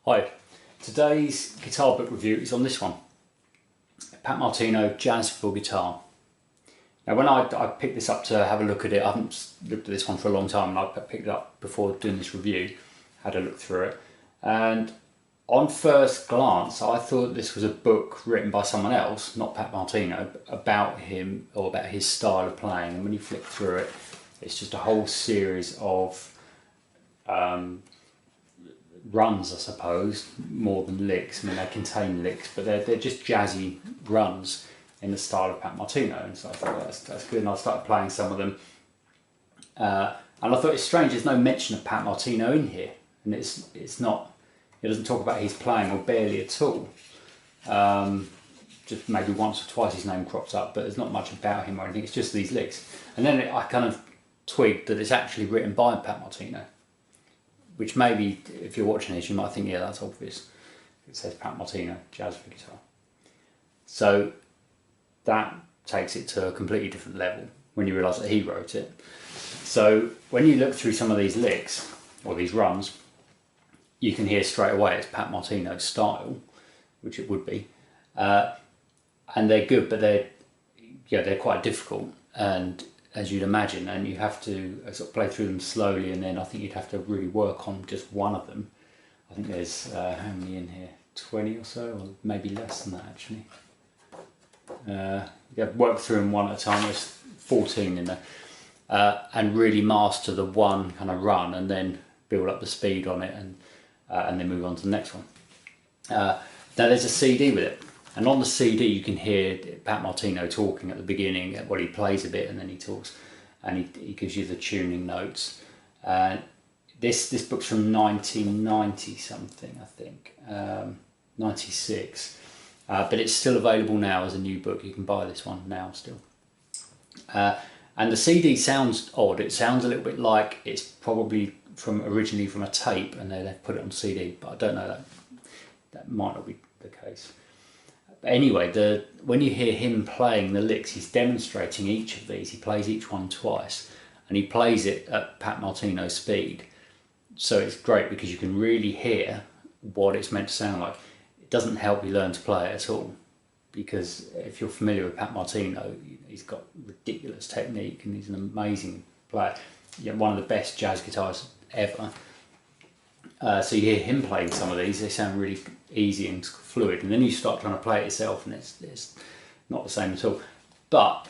Hi, today's guitar book review is on this one, Pat Martino, Jazz for Guitar. Now when I picked this up to have a look at it, I haven't looked at this one for a long time, and I picked it up before doing this review, had a look through it, and on first glance I thought this was a book written by someone else, not Pat Martino, about him or about his style of playing. And when you flick through it, it's just a whole series of runs, I suppose, more than licks. I mean, they contain licks, but they're just jazzy runs in the style of Pat Martino. And so I thought that's good, and I started playing some of them. And I thought it's strange, there's no mention of Pat Martino in here, and it's not. It doesn't talk about his playing, or barely at all. Just maybe once or twice his name crops up, but there's not much about him or anything. It's just these licks. And then I kind of twigged that it's actually written by Pat Martino, which maybe, if you're watching this, you might think, yeah, that's obvious. It says Pat Martino, Jazz for Guitar. So that takes it to a completely different level when you realise that he wrote it. So when you look through some of these licks, or these runs, you can hear straight away it's Pat Martino's style, which it would be. And they're good, but they're quite difficult, and as you'd imagine, and you have to sort of play through them slowly, and then I think you'd have to really work on just one of them. I think there's, how many in here? 20 or so, or maybe less than that actually. You have to work through them one at a time. There's 14 in there, and really master the one kind of run, and then build up the speed on it, and then move on to the next one. Now there's a CD with it, and on the CD you can hear Pat Martino talking at the beginning. Well, he plays a bit and then he talks, and he gives you the tuning notes. This book's from 1990 something, I think, 96, but it's still available now as a new book. You can buy this one now still. And the CD sounds odd. It sounds a little bit like it's probably originally from a tape, and they've put it on CD, but I don't know, that might not be the case. But anyway, when you hear him playing the licks, he's demonstrating each of these. He plays each one twice, and he plays it at Pat Martino's speed. So it's great because you can really hear what it's meant to sound like. It doesn't help you learn to play it at all, because if you're familiar with Pat Martino, he's got ridiculous technique and he's an amazing player. One of the best jazz guitarists ever. So you hear him playing some of these, they sound really easy and fluid, and then you start trying to play it yourself and it's not the same at all. But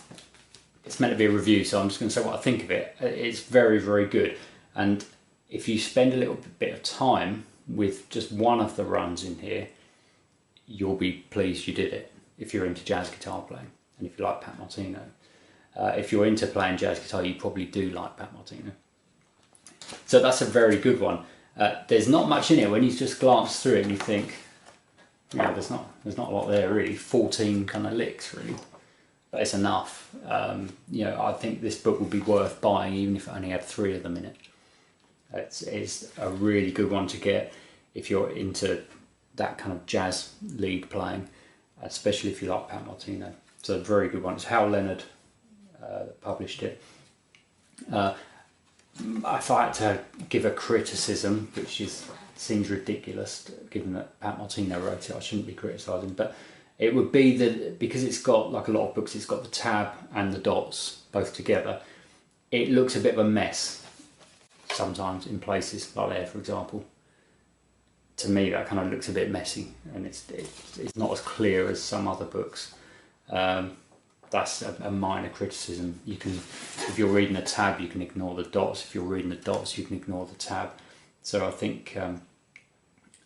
it's meant to be a review, so I'm just going to say what I think of it. It's very, very good, and if you spend a little bit of time with just one of the runs in here, you'll be pleased you did it, if you're into jazz guitar playing and if you like Pat Martino. If you're into playing jazz guitar, you probably do like Pat Martino. So that's a very good one. There's not much in here. When you just glance through it and you think, yeah, there's not a lot there really. 14 kind of licks really, but it's enough. I think this book would be worth buying even if it only had 3 of them in it. It's a really good one to get if you're into that kind of jazz lead playing, especially if you like Pat Martino. It's a very good one. It's Hal Leonard that published it. If I had to give a criticism, which seems ridiculous given that Pat Martino wrote it, I shouldn't be criticising, but it would be that because it's got, like a lot of books, it's got the tab and the dots both together, it looks a bit of a mess sometimes in places, like there for example. To me that kind of looks a bit messy, and it's not as clear as some other books. That's a minor criticism. You can, if you're reading a tab, you can ignore the dots. If you're reading the dots, you can ignore the tab. So I think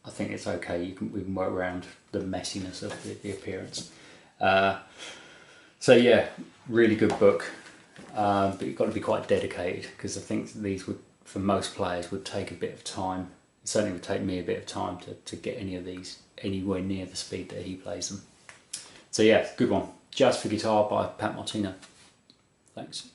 it's okay. We can work around the messiness of the appearance. So yeah, really good book. But you've got to be quite dedicated, because I think these would, for most players, would take a bit of time. It certainly would take me a bit of time to get any of these anywhere near the speed that he plays them. So yeah, good one. Jazz for Guitar by Pat Martino. Thanks.